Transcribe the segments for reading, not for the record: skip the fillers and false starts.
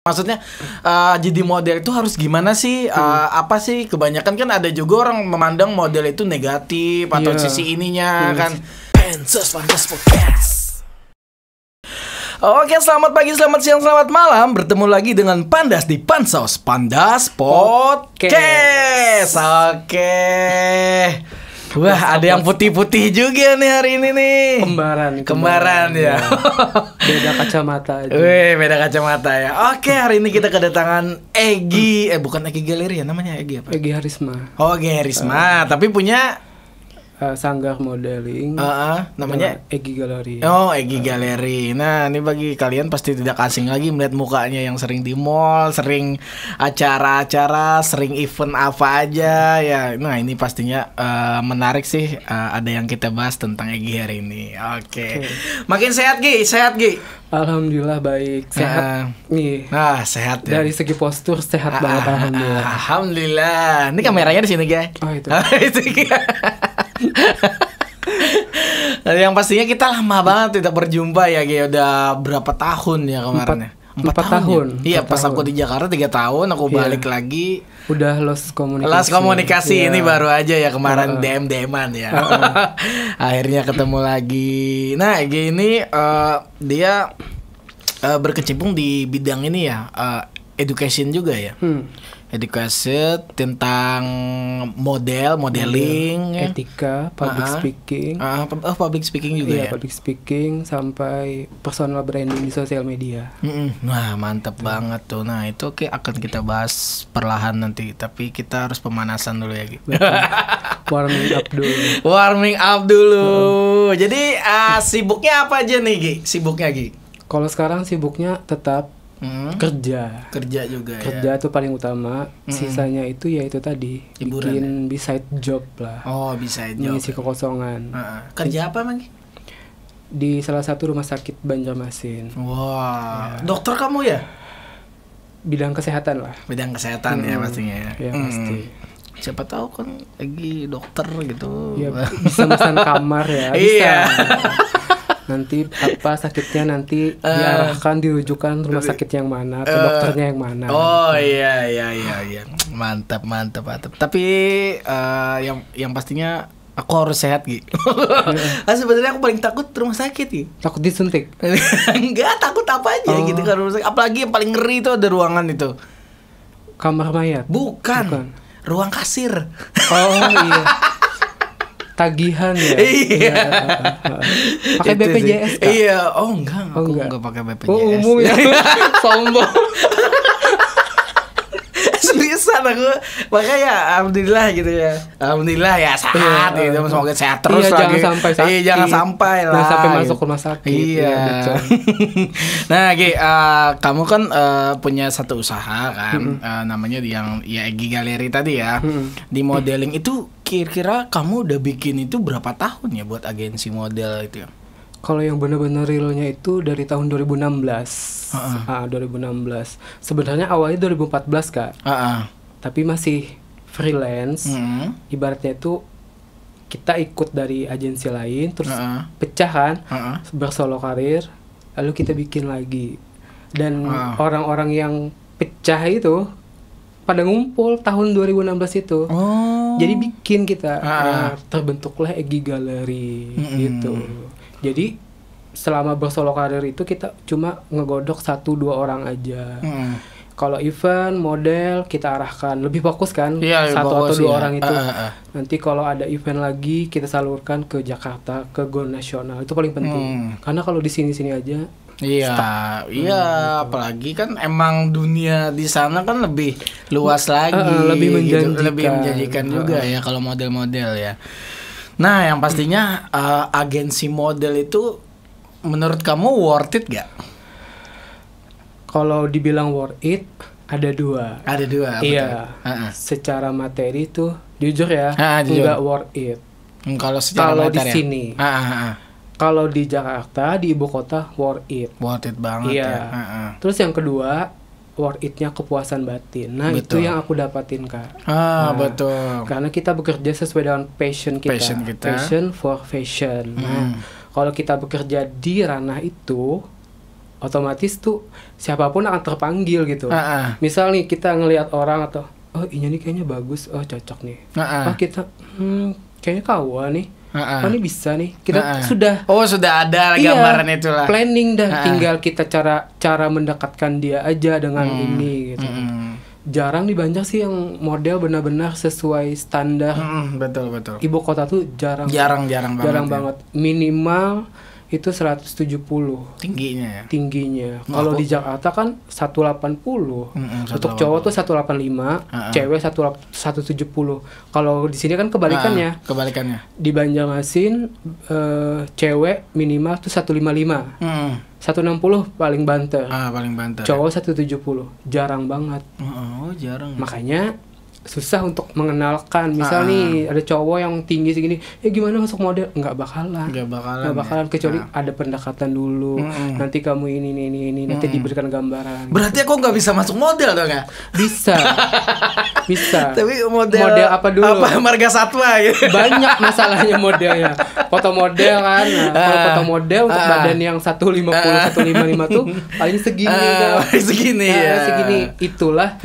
Maksudnya jadi model itu harus gimana sih? Apa sih? Kebanyakan kan ada juga orang memandang model itu negatif atau sisi ininya kan. Pansos Podcast. Oke, selamat pagi, selamat siang, selamat malam. Bertemu lagi dengan Pandas di Pansos Podcast. Oke. Wah, ada yang putih-putih juga nih hari ini nih. Kembaran ya. Beda kacamata aja. Wih, beda kacamata ya. Oke, hari ini kita kedatangan Egy. Bukan Egy Galeri ya, namanya Egy apa? Egy Harisma. Oh, Egy Harisma, tapi punya Sanggar modeling. Namanya Egy Galeri. Oh, Egy Galeri. Nah, ini bagi kalian pasti tidak asing lagi melihat mukanya yang sering di mall, sering acara-acara, sering event apa aja ya. Nah, ini pastinya menarik sih. Ada yang kita bahas tentang Egy hari ini. Oke. Makin sehat Gi, Alhamdulillah baik, sehat nih. Nah, sehat ya. Dari segi postur sehat banget alhamdulillah. Alhamdulillah. Ini kameranya di sini, guys. Oh, itu. Yang pastinya kita lama banget tidak berjumpa ya, Gi. Udah berapa tahun ya kemarin? 4 tahun. Iya, pas aku di Jakarta 3 tahun, aku balik lagi. Udah lost komunikasi. Lost komunikasi ini baru aja ya kemarin DM-an ya. Akhirnya ketemu lagi. Nah, gini dia berkecimpung di bidang ini ya, education juga ya. Edukasi tentang modeling, etika, public speaking. Public speaking juga ya. Public speaking sampai personal branding di sosial media. Nah, mantap banget tuh. Nah, itu akan kita bahas perlahan nanti. Tapi kita harus pemanasan dulu ya, Gi. Warming up dulu. Jadi sibuknya apa aja nih, Gi? Kalau sekarang sibuknya tetap kerja juga kerja itu paling utama. Sisanya itu ya itu tadi hiburan, bikin beside job lah. Beside job, ngisi kekosongan. Kerja apa Mang? Di salah satu rumah sakit Banjarmasin. Dokter kamu ya? Bidang kesehatan lah. Bidang kesehatan ya pastinya ya. Pasti. Siapa tahu kan lagi dokter gitu ya, bisa pesan kamar ya. Bisa. Nanti apa sakitnya nanti diarahkan dirujukan rumah sakit yang mana atau dokternya yang mana. Iya. Mantap. Tapi yang pastinya aku harus sehat Gi. Sebenarnya aku paling takut rumah sakit Gi. Takut disuntik? Enggak, takut apa aja gitu kan rumah sakit. Apalagi yang paling ngeri itu ada ruangan itu. Kamar mayat? Bukan. Ruang kasir. Iya. Tagihan ya. Iya. Pakai BPJS kan? Iya. Enggak. Aku enggak pakai BPJS. Umum ya. Sombong. Seriusan aku. Makanya alhamdulillah gitu ya. Alhamdulillah ya sehat gitu. Semoga sehat terus lagi. Jangan sampai sakit. Jangan sampai lah. Jangan sampai masuk rumah sakit. Iya. Nah, Gi, kamu kan punya satu usaha kan, namanya yang ya Egy Galeri tadi ya. Di modeling itu kira-kira kamu udah bikin itu berapa tahun ya buat agensi model itu ya? Kalau yang benar-benar realnya itu dari tahun 2016. 2016. Sebenarnya awalnya 2014 Kak. Tapi masih freelance. Ibaratnya itu kita ikut dari agensi lain terus pecah kan, bersolo karir, lalu kita bikin lagi. Dan orang-orang yang pecah itu pada ngumpul tahun 2016 itu. Jadi bikin kita terbentuklah Egy Galeri gitu. Jadi selama bersolo karir itu kita cuma ngegodok 1-2 orang aja. Kalau event, model kita arahkan lebih fokus kan, 1 atau 2 orang itu. Nanti kalau ada event lagi kita salurkan ke Jakarta, ke Go Nasional. Itu paling penting. Karena kalau di sini-sini aja apalagi kan emang dunia di sana kan lebih luas lagi, lebih menjanjikan, lebih menjanjikan juga ya kalau model-model ya. Nah, yang pastinya agensi model itu menurut kamu worth it gak? Kalau dibilang worth it, ada 2. Ada 2. Iya. Secara materi tuh jujur ya, nggak worth it. Kalau secara materi di sini. Kalau di Jakarta, di ibu kota worth it. Worth it banget ya. Terus yang kedua, worth it-nya kepuasan batin. Nah, betul. Itu yang aku dapatin Kak. Betul. Karena kita bekerja sesuai dengan passion kita. Passion for fashion. Nah, kalau kita bekerja di ranah itu, otomatis tuh siapapun akan terpanggil gitu. Misal nih kita ngelihat orang atau oh ini nih kayaknya bagus, oh cocok nih. Oh kita kayaknya kawan nih. Oh ini bisa nih. Kita sudah ada gambaran itulah. Planning dah, tinggal kita cara mendekatkan dia aja dengan ini gitu. Jarang di Banjar sih yang model benar-benar sesuai standar. Betul. Ibu kota tuh jarang banget. Minimal itu 170 tingginya. Kalau di Jakarta kan 180. Untuk cowok tuh 185, cewek 170. Kalau di sini kan kebalikannya. Di Banjarmasin cewek minimal tuh 155. 160 paling banter. Cowok 170. Jarang banget. Jarang. Makanya susah untuk mengenalkan. Misal nih ada cowok yang tinggi segini, gimana masuk model? Nggak bakalan kecuali ada pendekatan dulu. Nanti kamu ini nanti diberikan gambaran. Berarti aku nggak bisa masuk model dong ya? Bisa. Tapi model apa dulu? Apa marga satwa gitu. Banyak masalahnya modelnya. Foto model kan. Kalau foto model untuk badan yang 150 155 tuh paling segini kan. Segini. Itulah.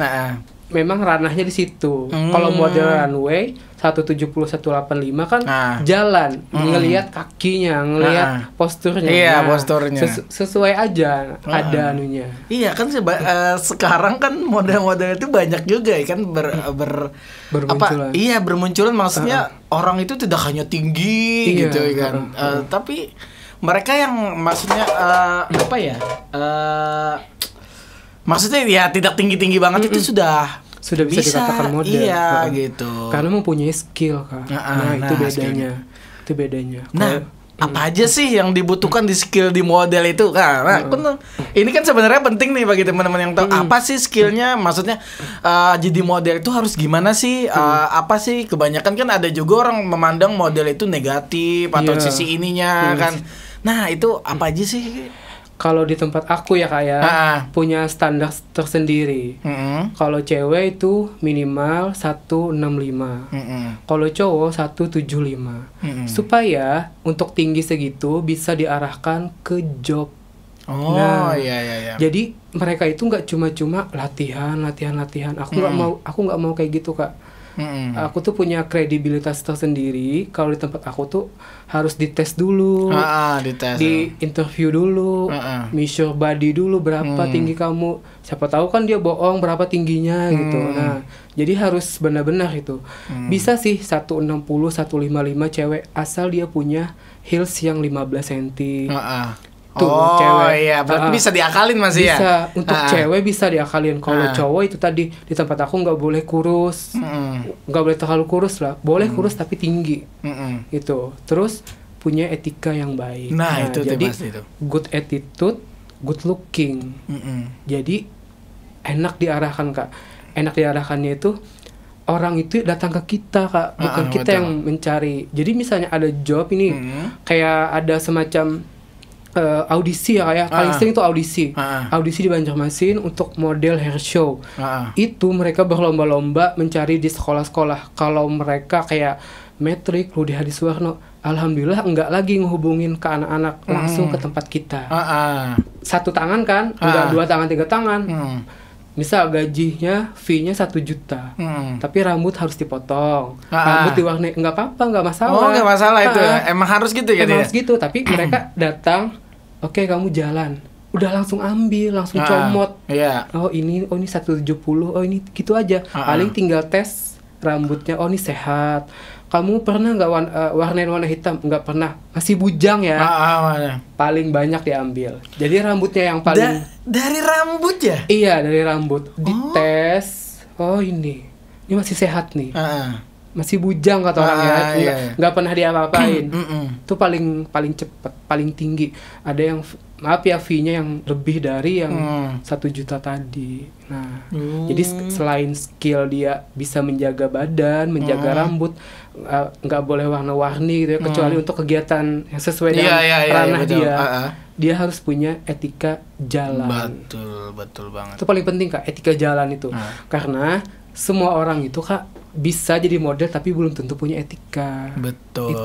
Memang ranahnya di situ. Kalau model runway 170 185 kan jalan, ngelihat kakinya, ngelihat posturnya. Posturnya. Sesuai aja ada anunya. Iya kan sekarang kan model-model itu banyak juga ya kan bermunculan. Bermunculan maksudnya orang itu tidak hanya tinggi gitu kan. Tapi mereka yang maksudnya maksudnya ya tidak tinggi-tinggi banget itu sudah bisa dikatakan model. Iya gitu. Karena mempunyai skill kan. Itu bedanya. Apa aja sih yang dibutuhkan di skill di model itu? Ini kan sebenarnya penting nih bagi teman-teman yang tahu apa sih skillnya. Maksudnya jadi model itu harus gimana sih? Apa sih? Kebanyakan kan ada juga orang memandang model itu negatif atau sisi ininya kan. Nah itu apa aja sih? Kalau di tempat aku ya kayak punya standar tersendiri. Kalau cewek itu minimal 165. Kalau cowok 175. Supaya untuk tinggi segitu bisa diarahkan ke job. Iya. Jadi mereka itu nggak cuma latihan. Aku nggak mau kayak gitu Kak. Aku tuh punya kredibilitas tersendiri. Kalau di tempat aku tuh harus dites dulu, di interview dulu, measure body dulu berapa tinggi kamu. Siapa tahu kan dia bohong berapa tingginya gitu. Nah, jadi harus benar-benar itu. Bisa sih 160, 155 cewek asal dia punya heels yang 15 cm. Cewek. Iya, berarti bisa diakalin masih ya? Bisa, untuk cewek bisa diakalin. Kalau cowok itu tadi di tempat aku nggak boleh kurus, nggak boleh terlalu kurus lah. Boleh kurus tapi tinggi, itu. Terus punya etika yang baik. Nah itu jadi pasti itu. Good attitude, good looking. Jadi enak diarahkan Kak. Enak diarahkannya itu orang itu datang ke kita Kak, bukan kita yang mencari. Jadi misalnya ada job ini, kayak ada semacam audisi ya kayak paling sering itu audisi di Banjarmasin untuk model hair show. Itu mereka berlomba-lomba mencari di sekolah-sekolah. Kalau mereka kayak Metrik, Rudi Hadiswarno, alhamdulillah enggak lagi ngehubungin ke anak-anak, langsung ke tempat kita. Satu tangan kan, enggak 2 tangan 3 tangan. Misal gajinya fee-nya 1 juta, tapi rambut harus dipotong, rambut diwarnai, nggak apa-apa, nggak masalah. Nggak masalah itu ya, emang harus gitu ya? Emang harus gitu, tapi mereka datang, oke, kamu jalan, udah langsung ambil, langsung comot. Oh ini 170, oh ini gitu aja. Paling tinggal tes rambutnya, oh ini sehat. Kamu pernah nggak warnain warna hitam? Nggak pernah, masih bujang ya. Paling banyak diambil. Jadi rambutnya yang paling dari rambut ya? Iya, dari rambut. Dites, oh ini masih sehat nih. Masih bujang kata orang ya, nggak pernah diapa-apain. Itu paling cepat, paling tinggi. Ada yang maaf ya fee-nya yang lebih dari yang 1 juta tadi. Nah, jadi selain skill dia bisa menjaga badan, menjaga rambut, nggak boleh warna-warni gitu ya, kecuali untuk kegiatan yang sesuai dengan ranah dia. Dia harus punya etika jalan. Betul banget. Itu paling penting Kak, etika jalan itu. Karena semua orang itu Kak bisa jadi model tapi belum tentu punya etika. Betul.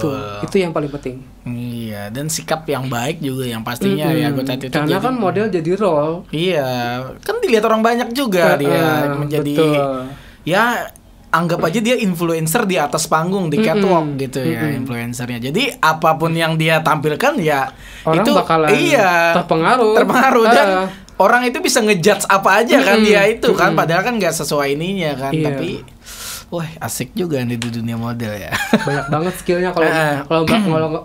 Itu yang paling penting. Iya, dan sikap yang baik juga yang pastinya ya gue tadi itu. Karena kan model jadi role. Iya, kan dilihat orang banyak juga dia menjadi ya anggap aja dia influencer di atas panggung di catwalk gitu ya influencernya. Jadi apapun yang dia tampilkan ya orang itu bakalan terpengaruh dan orang itu bisa ngejudge apa aja kan dia itu kan padahal kan nggak sesuai ininya kan tapi wah asik juga nih di dunia model ya. Banyak banget skillnya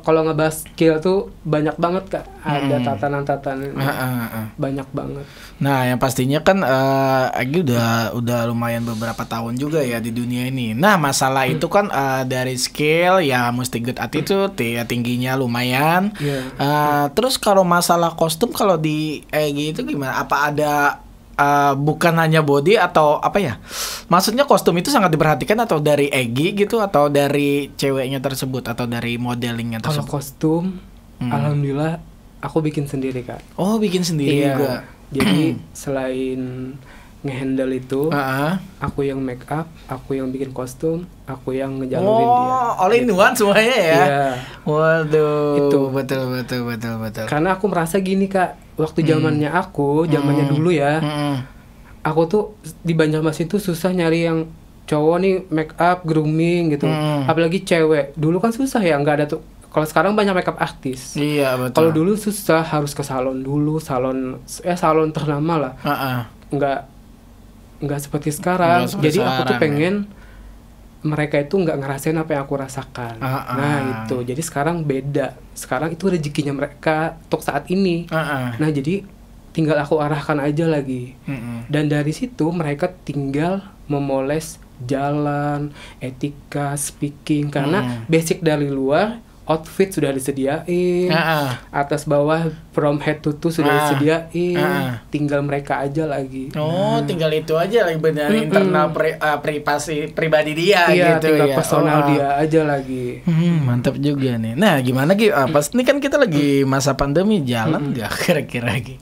kalau ngebahas skill tuh banyak banget Kak. Ada tatanan banyak banget. Nah yang pastinya kan Agi udah lumayan beberapa tahun juga ya di dunia ini. Nah masalah itu kan dari skill ya mesti good attitude ya tingginya lumayan. Terus kalau masalah kostum kalau di Agi itu gimana? Apa ada bukan hanya body atau apa ya? Maksudnya kostum itu sangat diperhatikan atau dari Egi gitu atau dari ceweknya tersebut atau dari modelingnya tersebut? Kalau kostum, alhamdulillah aku bikin sendiri Kak. Oh bikin sendiri juga. Jadi selain ngehandle itu, aku yang make up, aku yang bikin kostum, aku yang ngejalurin dia. All in one semuanya ya. Iya. Waduh. Itu betul. Karena aku merasa gini Kak, waktu zamannya dulu ya. Aku tuh di Banjarmasin tuh susah nyari yang cowok nih make up, grooming gitu. Apalagi cewek. Dulu kan susah ya, nggak ada tuh. Kalau sekarang banyak makeup artis. Iya betul. Kalau dulu susah, harus ke salon dulu, salon ternama lah. Nggak seperti sekarang. Jadi aku tuh pengen mereka itu nggak ngerasain apa yang aku rasakan. Nah itu. Jadi sekarang beda. Sekarang itu rezekinya mereka untuk saat ini. Nah jadi tinggal aku arahkan aja lagi. Dan dari situ mereka tinggal memoles jalan, etika, speaking. Karena basic dari luar outfit sudah disediain, atas bawah from head to toe sudah disediain, tinggal mereka aja lagi. Tinggal itu aja lagi benar internal pribadi dia gitu tinggal personal dia aja lagi. Mantap juga nih. Nah gimana Gi? Pas ini kan kita lagi masa pandemi, jalan nggak kira-kira Gi?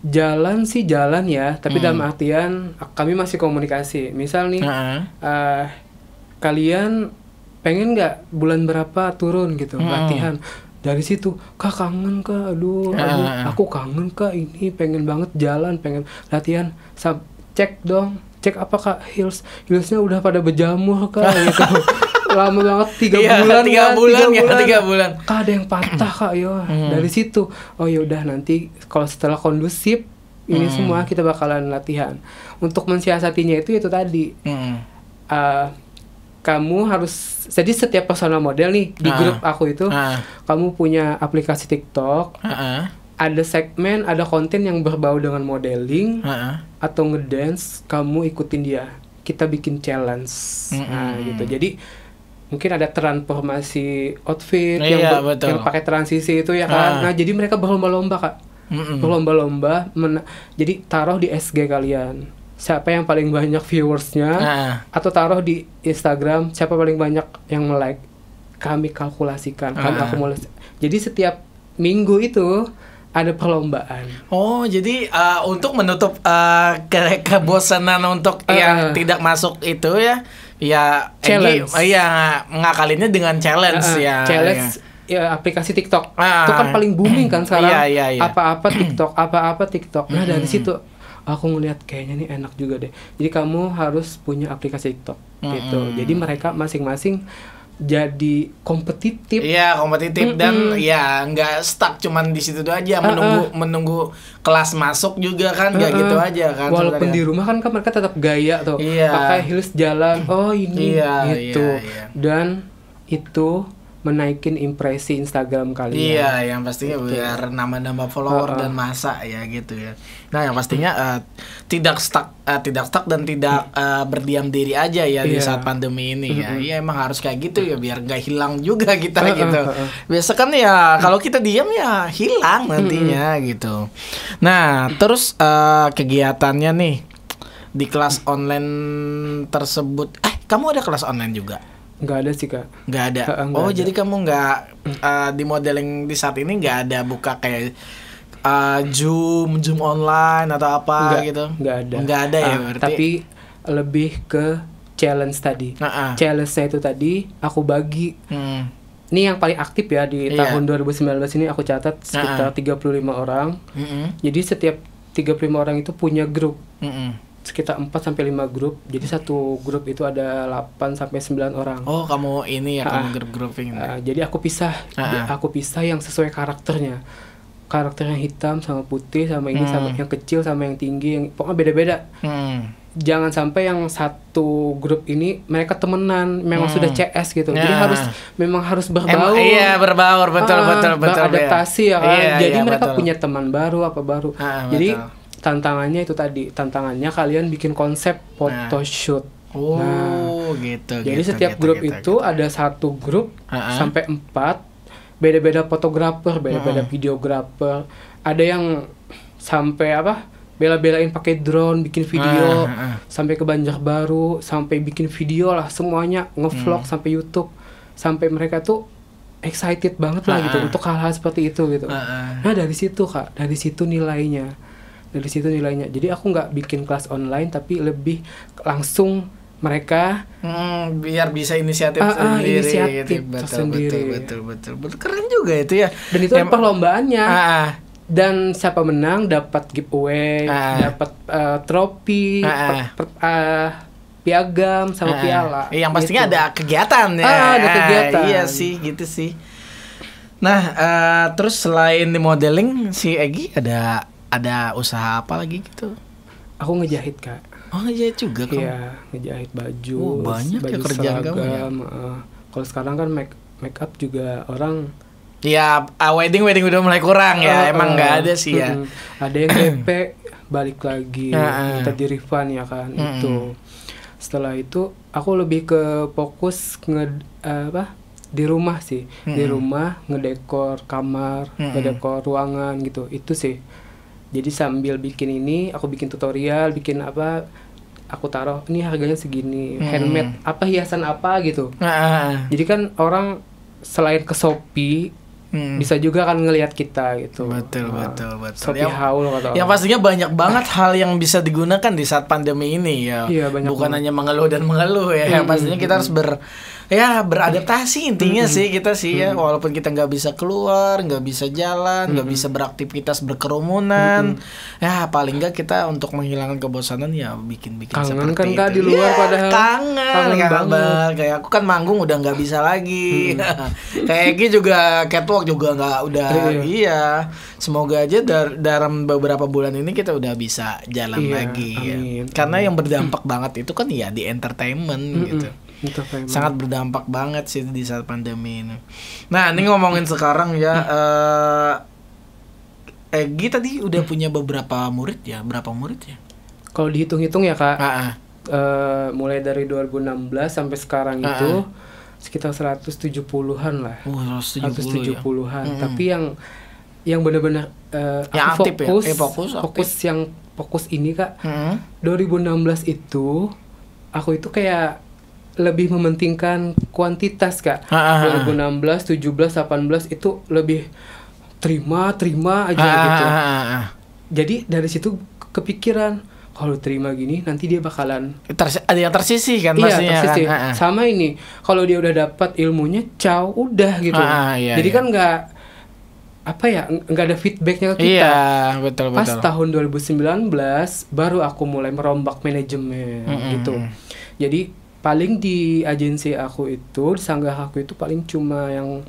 Jalan sih jalan ya, tapi dalam artian kami masih komunikasi. Misal nih, kalian pengen nggak bulan berapa turun gitu latihan, dari situ Kak kangen Kak, aduh aku kangen Kak, ini pengen banget jalan, pengen latihan, cek apa Kak, heelsnya udah pada berjamur Kak gitu. Lama banget 3 bulan Kak, ada yang patah Kak ya. Dari situ oh ya udah, nanti kalau setelah kondusif ini semua kita bakalan latihan. Untuk mensiasatinya itu tadi kamu harus, jadi setiap personal model nih di grup aku itu kamu punya aplikasi TikTok, ada segmen, ada konten yang berbau dengan modeling atau ngedance, kamu ikutin dia, kita bikin challenge. Gitu. Jadi mungkin ada transformasi outfit yang pakai transisi itu ya kan. Nah jadi mereka berlomba-lomba Kak, berlomba-lomba jadi taruh di SG kalian siapa yang paling banyak viewersnya, atau taruh di Instagram siapa paling banyak yang like, kami kalkulasikan, kami akumulasi. Jadi setiap minggu itu ada perlombaan. Oh jadi untuk menutup kebosanan untuk yang tidak masuk itu ya challenge. Ngakalinnya dengan challenge challenge. Ya, aplikasi TikTok itu kan paling booming kan sekarang. Apa-apa TikTok. Nah dari situ aku ngelihat kayaknya nih enak juga deh. Jadi kamu harus punya aplikasi TikTok gitu. Jadi mereka masing-masing jadi kompetitif. Iya, kompetitif dan ya nggak stuck cuman di situ aja menunggu kelas masuk juga kan, nggak gitu aja kan. Walaupun di rumah kan mereka tetap gaya tuh. Pakai heels jalan. Oh, ini gitu. Dan itu menaikin impresi Instagram kalian. Iya, yang pastinya biar nambah follower dan masa ya gitu ya. Nah, yang pastinya tidak stuck dan tidak berdiam diri aja ya di saat pandemi ini ya. Iya, emang harus kayak gitu ya biar nggak hilang juga kita gitu. Biasa kan ya kalau kita diam ya hilang nantinya gitu. Nah, terus kegiatannya nih di kelas online tersebut. Kamu ada kelas online juga? Nggak ada sih Kak. Nggak ada. Jadi kamu nggak di modeling di saat ini nggak ada buka kayak Zoom online atau apa gitu? Nggak ada. Nggak ada ya berarti. Tapi lebih ke challenge tadi. Challenge-nya itu tadi aku bagi. Ini yang paling aktif ya di tahun 2019 ini aku catat sekitar 35 orang. Jadi setiap 35 orang itu punya grup. Sekitar 4-5 grup. Jadi satu grup itu ada 8-9 orang. Oh, kamu ini ya, kamu grup-grouping. Jadi aku pisah yang sesuai karakternya. Karakternya hitam sama putih sama ini sama yang kecil sama yang tinggi, yang pokoknya beda-beda. Jangan sampai yang satu grup ini mereka temenan, memang sudah CS gitu. Jadi memang harus berbaur. Iya, berbaur, betul. Beradaptasi ya kan. Jadi mereka punya teman baru baru. Jadi tantangannya itu tadi, tantangannya kalian bikin konsep photoshoot. Gitu. Jadi setiap grup itu ada satu grup sampai 4, beda-beda fotografer, beda-beda videografer. Ada yang sampai bela-belain pakai drone bikin video, sampai ke Banjarbaru, sampai bikin video lah semuanya, ngevlog sampai YouTube, sampai mereka tuh excited banget lah gitu untuk hal-hal seperti itu gitu. Nah dari situ Kak, dari situ nilainya. Jadi aku nggak bikin kelas online tapi lebih langsung mereka biar bisa inisiatif sendiri gitu. Betul. Keren juga itu ya. Dan itu perlombaannya. Dan siapa menang dapat giveaway, dapat trofi, piagam sama piala. Yang pastinya gitu. Ada kegiatan ya. Ada kegiatan. Iya sih, gitu sih. Nah, terus selain di modeling si Egy ada usaha apa lagi gitu? Aku ngejahit Kak. Oh ngejahit juga kamu? Iya, ngejahit baju. Banyak baju ya kerjaan kamu ya? Kalau sekarang kan make up juga orang. Ya, wedding udah mulai kurang ya. Emang nggak ada sih ya. Ada yang DP balik lagi, minta di refund ya kan. Itu. Setelah itu aku lebih ke fokus di rumah sih. Di rumah ngedekor kamar, ngedekor ruangan gitu. Itu sih. Jadi sambil bikin ini, aku bikin tutorial, bikin aku taruh ini harganya segini, handmade hiasan apa gitu. Jadi kan orang selain ke Shopee bisa juga kan ngelihat kita gitu. Betul. Shopee haul atau yang pastinya banyak banget hal yang bisa digunakan di saat pandemi ini ya. Iya, bukan hanya mengeluh ya. Yang pastinya kita harus beradaptasi intinya sih kita sih ya, walaupun kita nggak bisa keluar, nggak bisa jalan, nggak bisa beraktivitas berkerumunan, ya paling nggak kita untuk menghilangkan kebosanan ya bikin kangen seperti kan itu. Kak di luar padahal kangen banget. Kayak aku kan manggung udah nggak bisa lagi. Kayak Egy juga catwalk juga nggak udah. Iya. Semoga aja dalam beberapa bulan ini kita udah bisa jalan lagi. Amin. Karena yang berdampak banget itu kan ya di entertainment gitu. Sangat berdampak banget sih di saat pandemi ini. Nah, ini ngomongin sekarang ya, Egy tadi udah punya beberapa murid ya? Berapa murid ya? Kalau dihitung-hitung ya Kak, mulai dari 2016 sampai sekarang itu sekitar 170-an lah. 170-an. Tapi yang benar-benar yang aktif fokus ini Kak. 2016 itu aku itu kayak lebih mementingkan kuantitas Kak. 2016, 17, 18 itu lebih terima aja gitu. Jadi dari situ kepikiran kalau terima gini nanti dia bakalan ada yang tersisih kan pastinya. Tersisih. Kan? Sama ini kalau dia udah dapat ilmunya udah gitu. Jadi kan nggak ada feedbacknya ke kita. Iya, betul. Pas tahun 2019 baru aku mulai merombak manajemen gitu. Jadi paling di agensi aku itu, di sanggah aku itu paling cuma yang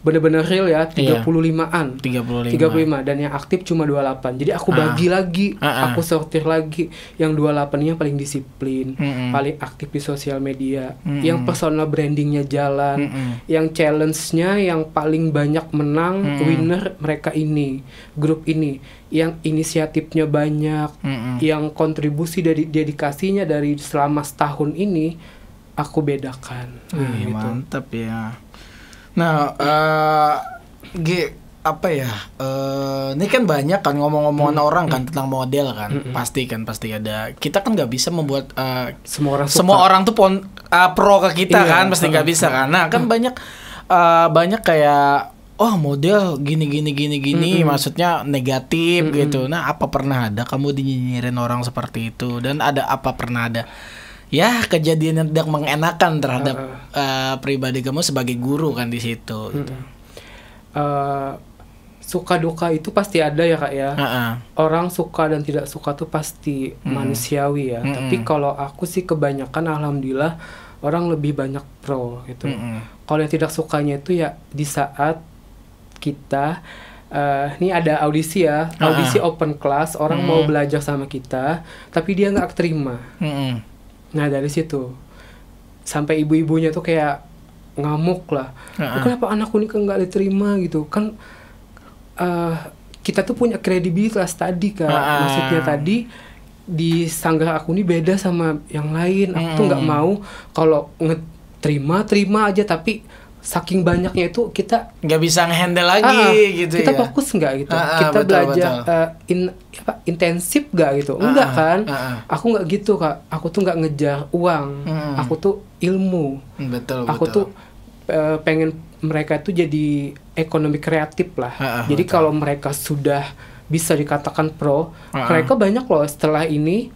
benar-benar real ya 35-an. 35 dan yang aktif cuma 28. Jadi aku bagi lagi, aku sortir lagi. Yang 28-nya paling disiplin, paling aktif di sosial media, yang personal brandingnya jalan, yang challenge-nya yang paling banyak menang, winner mereka ini, grup ini, yang inisiatifnya banyak, yang kontribusi dari dedikasinya dari selama setahun ini aku bedakan. Gitu. Mantap ya. Nah, ini kan banyak kan ngomong-ngomongan orang kan tentang model kan. Pasti ada. Kita kan nggak bisa membuat semua orang tuh pro ke kita kan, pasti nggak bisa kan. Nah, kan banyak kayak model gini, maksudnya negatif gitu. Nah, apa pernah ada kamu dinyinyirin orang seperti itu? Dan pernah ada ya kejadian yang tidak mengenakan terhadap pribadi kamu sebagai guru kan di situ. Gitu. Suka duka itu pasti ada ya Kak ya. Orang suka dan tidak suka tuh pasti manusiawi ya. Tapi kalau aku sih kebanyakan alhamdulillah orang lebih banyak pro gitu. Kalau yang tidak sukanya itu ya di saat kita ini ada audisi ya, audisi open class, orang mau belajar sama kita, tapi dia nggak terima. Nah dari situ sampai ibu-ibunya tuh kayak ngamuk lah. Kenapa anakku ini nggak diterima gitu kan? Kita tuh punya kredibilitas tadi Kak. Maksudnya tadi di sanggah aku ini beda sama yang lain. Aku tuh nggak mau kalau terima aja, tapi saking banyaknya itu kita nggak bisa ngehandle lagi gitu kita ya. Fokus nggak gitu. Kita belajar intensif nggak gitu. Enggak kan. Aku nggak gitu Kak. Aku tuh nggak ngejar uang. Aku tuh ilmu. Aku tuh pengen mereka itu jadi ekonomi kreatif lah. Jadi kalau mereka sudah bisa dikatakan pro, mereka banyak loh setelah ini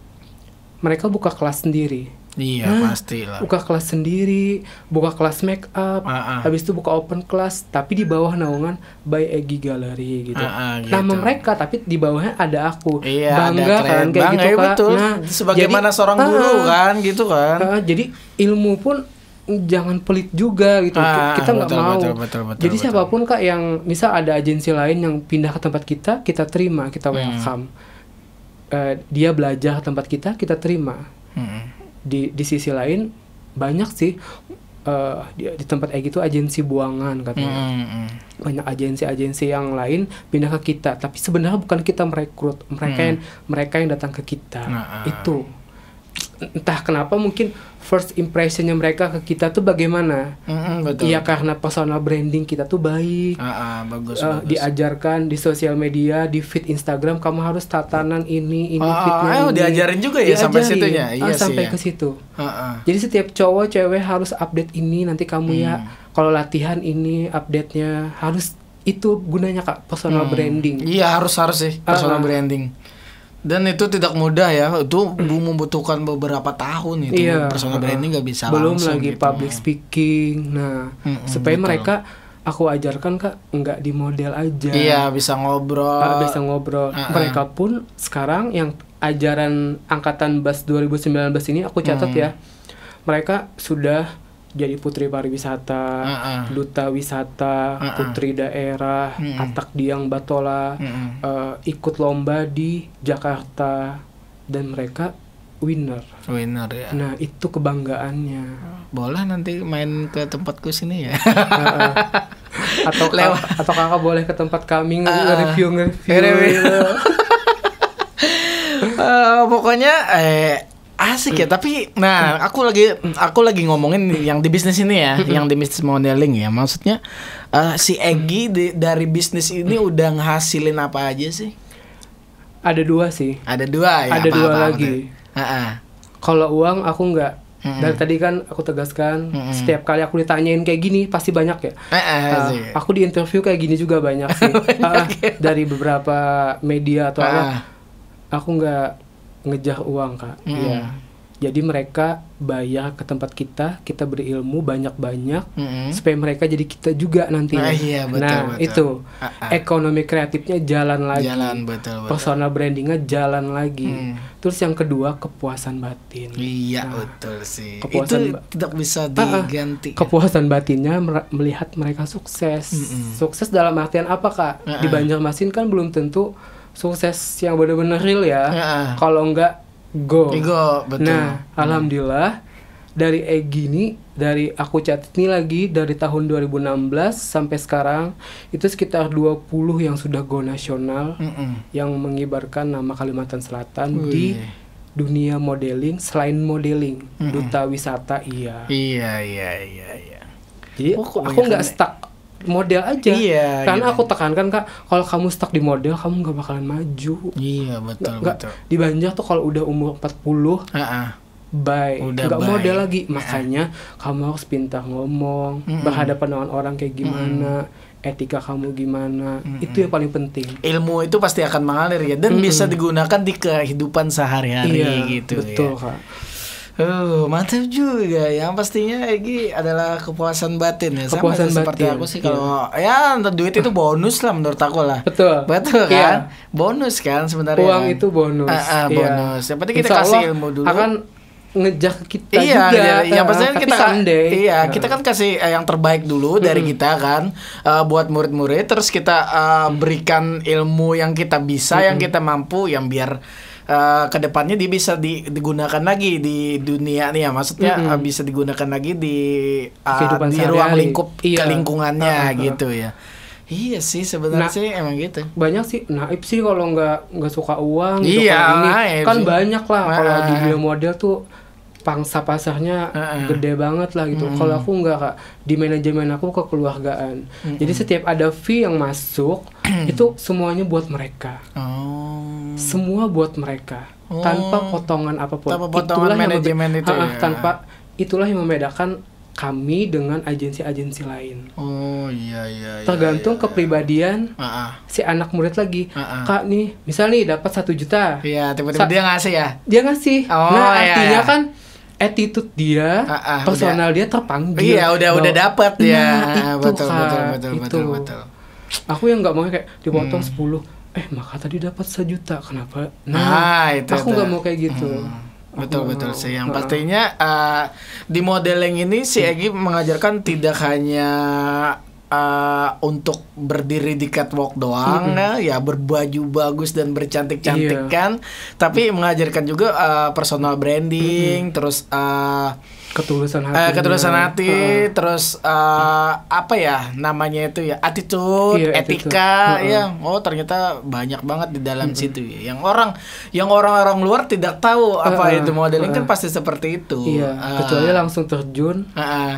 mereka buka kelas sendiri. Iya pastilah. Buka kelas sendiri, buka kelas make up, habis itu buka open class, tapi di bawah naungan by Egy Gallery gitu. Gitu. Nama mereka tapi di bawahnya ada aku. Bangga kan kayak bangga, gitu Kak. Betul. Nah, sebagaimana seorang guru kan gitu kan. Jadi ilmu pun jangan pelit juga gitu. Kita nggak mau. Betul, jadi siapapun Kak yang misal ada agensi lain yang pindah ke tempat kita terima, kita welcome. Dia belajar ke tempat kita terima. Di sisi lain banyak sih di tempat Egy itu agensi buangan katanya. Banyak agensi-agensi yang lain pindah ke kita, tapi sebenarnya bukan kita merekrut, mereka yang datang ke kita. Itu entah kenapa mungkin first impressionnya mereka ke kita tuh bagaimana. Iya karena personal branding kita tuh baik. Bagus. Diajarkan di sosial media, di feed Instagram kamu harus tatanan ini feednya. Diajarin juga ya sampai situnya. Iya sampai ke situ. Jadi setiap cowok cewek harus update ini, nanti kamu ya kalau latihan ini update-nya harus, itu gunanya Kak personal branding. Iya harus sih personal branding. Dan itu tidak mudah ya, itu membutuhkan beberapa tahun itu. Personal branding nggak bisa belum langsung lagi gitu. Public speaking. Nah, supaya mereka aku ajarkan Kak nggak di model aja. Iya, bisa ngobrol. Mereka pun sekarang yang ajaran angkatan BAS 2019 ini aku catat ya. Mereka sudah jadi putri pariwisata, duta wisata, putri daerah, Atak Diang Batola, ikut lomba di Jakarta, dan mereka winner ya. Nah itu kebanggaannya. Boleh nanti main ke tempatku sini ya. Atau kakak boleh ke tempat kami nge-review. Pokoknya asik ya, tapi aku lagi ngomongin yang di bisnis ini ya, yang di bisnis modeling ya. Maksudnya si Egy dari bisnis ini udah ngehasilin apa aja sih? Ada dua sih. Ada dua ya. Ada dua lagi. Kalau uang aku nggak. Dari tadi kan aku tegaskan, setiap kali aku ditanyain kayak gini pasti banyak ya. Aku di interview kayak gini juga banyak sih. Dari beberapa media atau apa. Aku nggak ngejar uang Kak. Iya. Jadi mereka bayar ke tempat kita beri ilmu banyak-banyak supaya mereka jadi kita juga nantinya. Betul. Itu ekonomi kreatifnya jalan lagi. Betul. Personal brandingnya jalan lagi. Terus yang kedua kepuasan batin. Betul sih. Itu tidak bisa diganti. Kepuasan batinnya melihat mereka sukses. Sukses dalam artian apa Kak? Di Banjarmasin kan belum tentu sukses yang benar-benar real ya. Kalau enggak go, betul. Nah, alhamdulillah dari Egy ini, dari aku catat ini lagi dari tahun 2016 sampai sekarang itu sekitar 20 yang sudah go nasional, yang mengibarkan nama Kalimantan Selatan di dunia modeling. Selain modeling, duta wisata iya. Jadi aku nggak stuck model aja. Karena aku tekankan Kak, kalau kamu stuck di model kamu nggak bakalan maju. Betul. Di Banjar tuh kalau udah umur 40 nggak model lagi. Makanya kamu harus pintar ngomong, berhadapan dengan orang kayak gimana, etika kamu gimana. Itu yang paling penting. Ilmu itu pasti akan mengalir ya, dan bisa digunakan di kehidupan sehari-hari gitu. Betul Kak. Mantap juga. Yang pastinya Egi adalah kepuasan batin ya. Kepuasan sama seperti batin. aku sih kalau ya duit itu bonus lah menurut aku lah. Betul kan? Bonus kan sebenarnya. Uang kan? itu bonus. Bonus. Yang penting kita Insya kasih Allah ilmu dulu. Akan ngejar kita juga. Yang pastinya kita someday. Kita kan kasih yang terbaik dulu dari kita kan buat murid-murid, terus kita berikan ilmu yang kita bisa, yang kita mampu, yang biar kedepannya dia bisa digunakan lagi di dunia nih ya, maksudnya bisa digunakan lagi di ruang lingkup lingkungannya gitu ya. Iya sih sebenarnya sih emang gitu. Banyak sih naib sih kalau nggak suka uang gitu. Ini kan banyak lah kalau di dunia model tuh pangsa pasarnya gede banget lah gitu. Kalau aku nggak, Kak, di manajemen aku kekeluargaan. Jadi setiap ada fee yang masuk itu semuanya buat mereka. Semua buat mereka tanpa potongan apapun. Itulah manajemen itu ya. Itulah yang membedakan kami dengan agensi-agensi lain. Tergantung kepribadian si anak murid lagi. Kak nih, misal nih dapat 1 juta. Iya, tiba-tiba dia ngasih ya. Dia ngasih. Artinya kan attitude dia, personal dia terpanggil. Iya, udah dapat ya. Betul. Aku yang nggak mau kayak dipotong 10. Maka tadi dapat 1 juta. Kenapa? Aku nggak mau kayak gitu. Betul sih. Yang pastinya di modeling ini si Egi mengajarkan tidak hanya untuk berdiri di catwalk doang, ya berbaju bagus dan bercantik-cantik kan, tapi mengajarkan juga personal branding, terus ketulusan hati, terus apa ya namanya itu ya, attitude, etika ya. Ternyata banyak banget di dalam situ ya. Yang orang luar tidak tahu apa itu modeling kan pasti seperti itu. Kecuali langsung terjun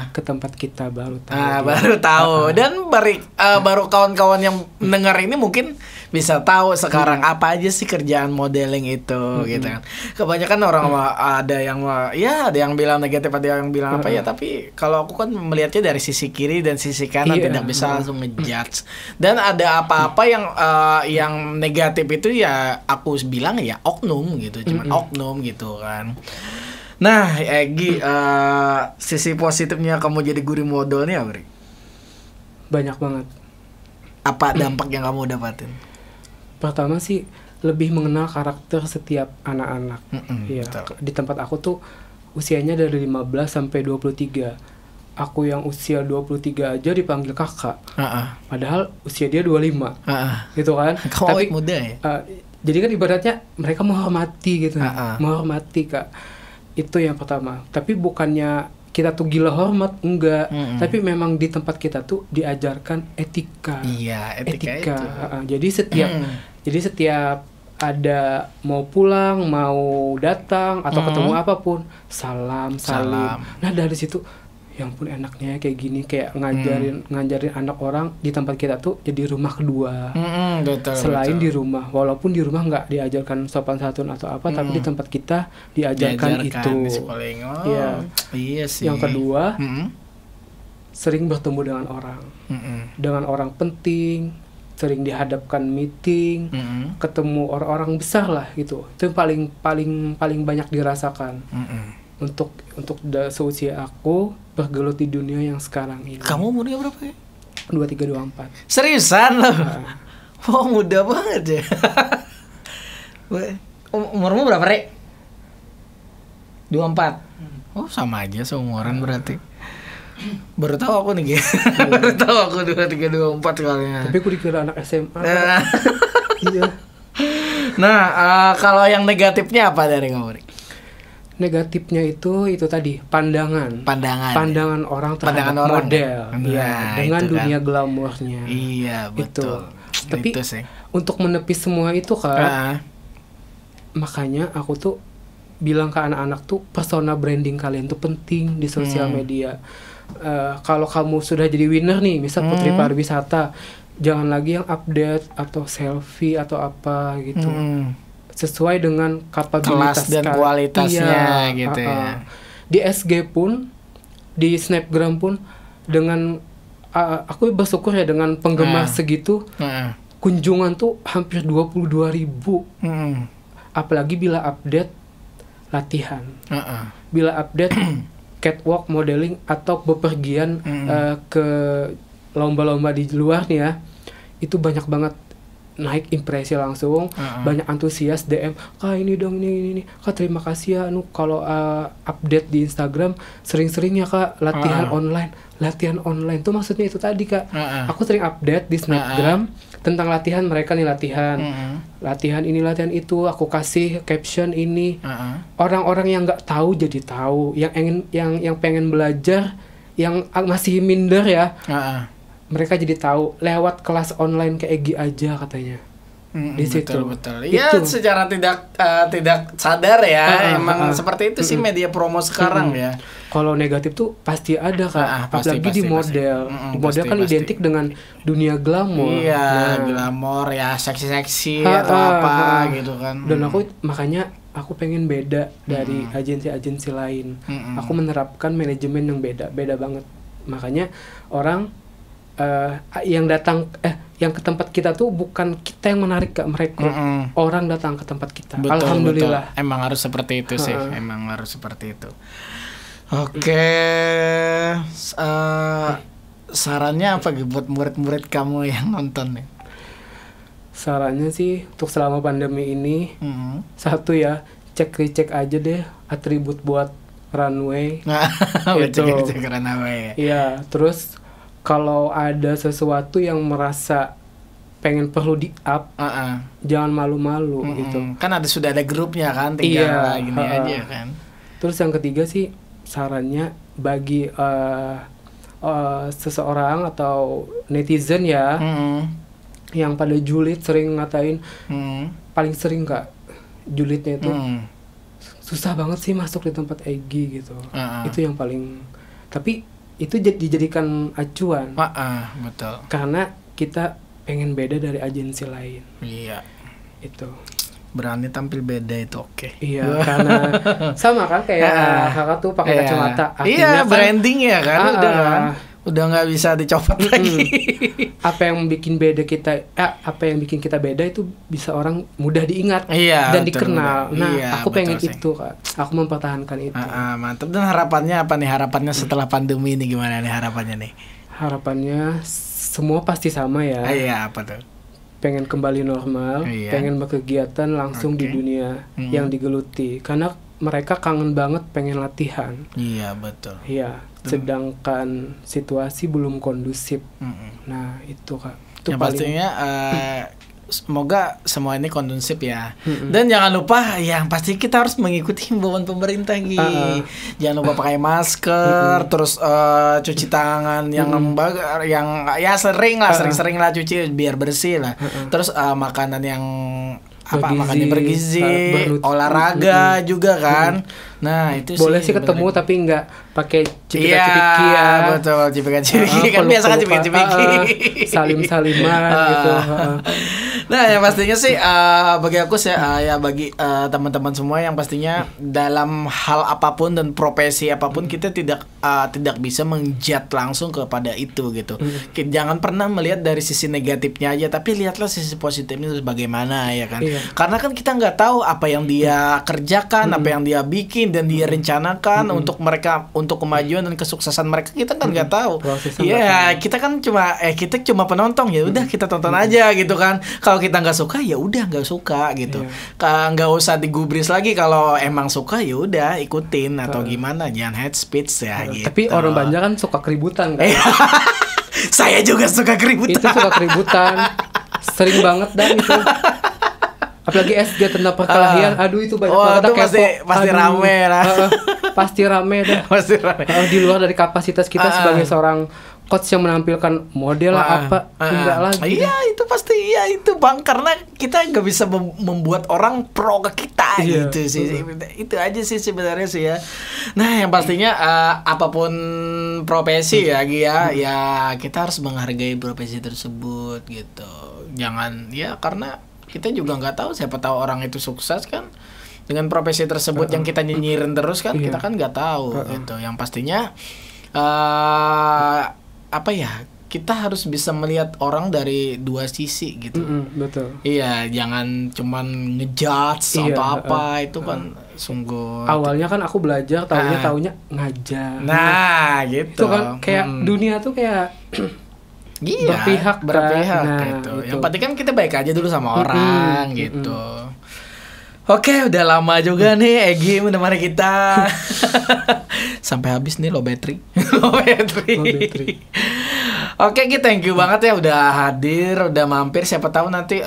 ke tempat kita baru tahu. Baru tahu. Dan baru kawan-kawan yang mendengar ini mungkin bisa tahu sekarang apa aja sih kerjaan modeling itu gitu kan. Kebanyakan orang ada yang bilang negatif, ada yang bilang apa ya, tapi kalau aku kan melihatnya dari sisi kiri dan sisi kanan, tidak bisa langsung ngejudge. Dan ada apa-apa yang negatif itu ya aku bilang ya oknum gitu, cuman oknum gitu kan. Nah, Egi, sisi positifnya kamu jadi guru model nih apa? Banyak banget. Apa dampak yang kamu dapatin? Pertama sih lebih mengenal karakter setiap anak-anak. Di tempat aku tuh usianya dari 15 sampai 23. Aku yang usia 23 aja dipanggil kakak. Padahal usia dia 25. Gitu kan? Tapi muda ya? Jadi kan ibaratnya mereka menghormati gitu. Menghormati, Kak. Itu yang pertama. Tapi bukannya kita tuh gila hormat, enggak. Tapi memang di tempat kita tuh diajarkan etika. Iya, etika. Itu. Jadi setiap ada mau pulang, mau datang atau ketemu apapun, salam. Nah, dari situ yang pun enaknya kayak gini, kayak ngajarin anak orang di tempat kita tuh jadi rumah kedua. Selain di rumah, walaupun di rumah nggak diajarkan sopan santun atau apa, tapi di tempat kita diajarkan itu. Iya sih. Yang kedua, sering bertemu dengan orang, dengan orang penting, sering dihadapkan meeting, ketemu orang-orang besar lah gitu. Itu yang paling banyak dirasakan. Untuk seusia aku bergelut di dunia yang sekarang ini. Kamu umurnya berapa ya? 23-24. Seriusan loh? Muda banget ya. Umurmu berapa, Rek? 24. Sama aja seumuran berarti. Baru tahu aku nih, baru tahu aku 23-24 kalinya. Tapi aku dikira anak SMA. Iya. Nah, kalau yang negatifnya apa dari kamu, Rek? Negatifnya itu tadi pandangan orang terhadap model, dengan dunia glamornya. Iya, betul. Tapi itu sih. Untuk menepis semua itu, Kak, makanya aku tuh bilang ke anak-anak tuh persona branding kalian tuh penting di sosial media. Kalau kamu sudah jadi winner nih, misal Putri Pariwisata, jangan lagi yang update atau selfie atau apa gitu. Sesuai dengan kapabilitas kelas dan kualitasnya gitu ya. Di SG pun, di Snapgram pun, dengan aku bersyukur ya dengan penggemar segitu, kunjungan tuh hampir 22.000. Apalagi bila update latihan. Bila update catwalk modeling atau bepergian ke lomba-lomba di luar nih ya, itu banyak banget naik impresi langsung, banyak antusias DM, Kak ini dong ini Kak terima kasih ya, kalau update di Instagram sering-sering ya Kak latihan online tuh maksudnya itu tadi Kak, aku sering update di Snapgram tentang latihan mereka nih, latihan ini latihan itu, aku kasih caption ini, orang-orang yang nggak tahu jadi tahu, yang pengen belajar, yang masih minder ya, mereka jadi tahu lewat kelas online kayak Egi aja katanya. Di situ. Betul. Ya secara tidak sadar ya, emang seperti itu sih media promo sekarang ya. Kalau negatif tuh pasti ada Kak, apalagi di model. Di model kan identik dengan dunia glamor. Iya, glamor ya, seksi-seksi atau apa gitu kan. Dan makanya aku pengen beda dari agensi-agensi lain. Aku menerapkan manajemen yang beda banget. Makanya orang yang datang yang ke tempat kita tuh bukan kita yang menarik Kak, mereka orang datang ke tempat kita. Betul, Alhamdulillah. Betul. Emang harus seperti itu sih, emang harus seperti itu. Oke, sarannya apa buat murid-murid kamu yang nonton nih? Sarannya sih untuk selama pandemi ini, satu ya, cek aja deh atribut buat runway. Cek runway. Iya, terus kalau ada sesuatu yang merasa pengen perlu di-up, jangan malu-malu gitu. Kan sudah ada grupnya kan, tinggal gini aja kan. Terus yang ketiga sih, sarannya bagi seseorang atau netizen ya, yang pada julid sering ngatain, paling sering Kak, julidnya itu susah banget sih masuk di tempat Egi gitu. Itu yang paling, tapi itu dijadikan acuan. Betul. Karena kita pengen beda dari agensi lain. Iya. Itu. Berani tampil beda itu oke. Iya, karena sama kan kayak kakak tuh pakai kacamata. Iya, branding ya kan, udah nggak bisa dicopot lagi. Apa yang bikin bikin kita beda itu bisa orang mudah diingat dan dikenal. Nah, aku pengen itu Kak. Aku mempertahankan itu. Mantap. Dan harapannya apa nih? Harapannya setelah pandemi ini gimana nih harapannya nih? Harapannya semua pasti sama ya. Iya, apa tuh? Pengen kembali normal, pengen berkegiatan langsung di dunia yang digeluti. Karena mereka kangen banget pengen latihan. Iya, betul. Iya. Sedangkan situasi belum kondusif. Nah itu Kak, itu yang pastinya semoga semua ini kondusif ya. Dan jangan lupa yang pasti kita harus mengikuti himbauan pemerintah jangan lupa pakai masker, terus cuci tangan yang ya sering-sering lah cuci biar bersih lah. Terus makanan yang makannya bergizi, olahraga juga kan. Nah itu boleh sih ketemu tapi nggak pakai cipika-cipiki ya. Betul, cipika-cipiki kan biasa kan cipika-cipiki. Salim-saliman gitu. Nah yang pastinya sih bagi aku sih ya bagi teman-teman semua yang pastinya dalam hal apapun dan profesi apapun kita tidak bisa menjudge langsung kepada itu gitu. Jangan pernah melihat dari sisi negatifnya aja, tapi lihatlah sisi positifnya bagaimana ya kan. Karena kan kita nggak tahu apa yang dia kerjakan, apa yang dia bikin dan dia rencanakan untuk kemajuan dan kesuksesan mereka, kita kan nggak tahu. Iya, kita kan cuma penonton, ya udah kita tonton aja gitu kan. Kalau kita nggak suka ya udah nggak suka gitu. Nggak usah digubris lagi, kalau emang suka ya udah ikutin atau gimana, jangan hate speech ya gitu. Tapi orang Banjar kan suka keributan kan. Saya juga suka keributan. Itu suka keributan. Sering banget dah itu. Apalagi SG tentang perkelahian, aduh itu banyak banget pasti rame lah. Pasti rame dah. Pasti rame. Di luar dari kapasitas kita sebagai seorang coach yang menampilkan model enggak lagi. Iya itu pasti itu Bang, karena kita nggak bisa membuat orang pro ke kita gitu sih. Itu aja sih sebenarnya sih ya. Nah yang pastinya apapun profesi ya kita harus menghargai profesi tersebut gitu. Jangan karena kita juga nggak tahu, siapa tahu orang itu sukses kan dengan profesi tersebut yang kita nyinyirin terus kan, kita kan nggak tahu gitu. Yang pastinya kita harus bisa melihat orang dari dua sisi gitu. Betul. Iya, jangan cuman ngejudge apa-apa itu kan sungguh. Awalnya kan aku belajar taunya ngajar. Nah, gitu. Itu kan kayak dunia tuh kayak berpihak gitu. Yang penting kan kita baik aja dulu sama orang gitu. Oke, udah lama juga nih Egy menemani kita. Sampai habis nih low battery. Oke, Gi, thank you banget ya udah hadir, udah mampir. Siapa tahu nanti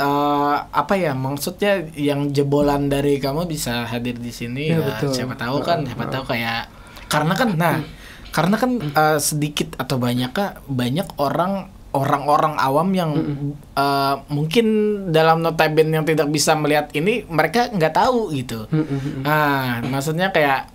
maksudnya yang jebolan dari kamu bisa hadir di sini ya. Betul. Siapa tahu kayak karena kan sedikit atau banyak orang-orang awam yang mungkin dalam notabene yang tidak bisa melihat ini, mereka nggak tahu gitu. Nah, maksudnya kayak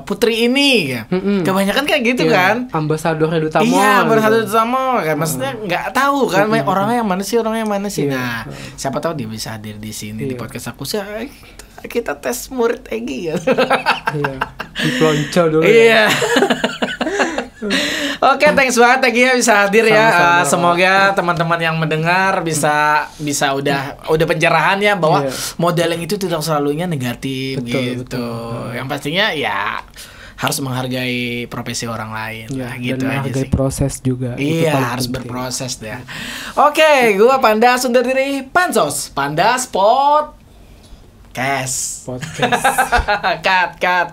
Putri ini ya. Kebanyakan kayak gitu kan. Ambasador Edutamo. Iya, Ambasador Edutamo kan. Maksudnya nggak tahu kan orangnya yang mana sih. Nah, siapa tahu dia bisa hadir di sini di podcast aku sih. Kita tes murid Egy ya. Iya. Dipelonco dulu. Iya. Oke, thanks banget Egy ya bisa hadir. Sama-sama. Ya. Semoga teman-teman yang mendengar bisa udah pencerahan ya bahwa modeling itu tidak selalunya negatif. Betul. Yang pastinya ya harus menghargai profesi orang lain gitu dan aja sih. Proses juga. Iya, harus berproses deh. Oke, gua Panda undur diri. Pansos, Panda Podcast. Cut.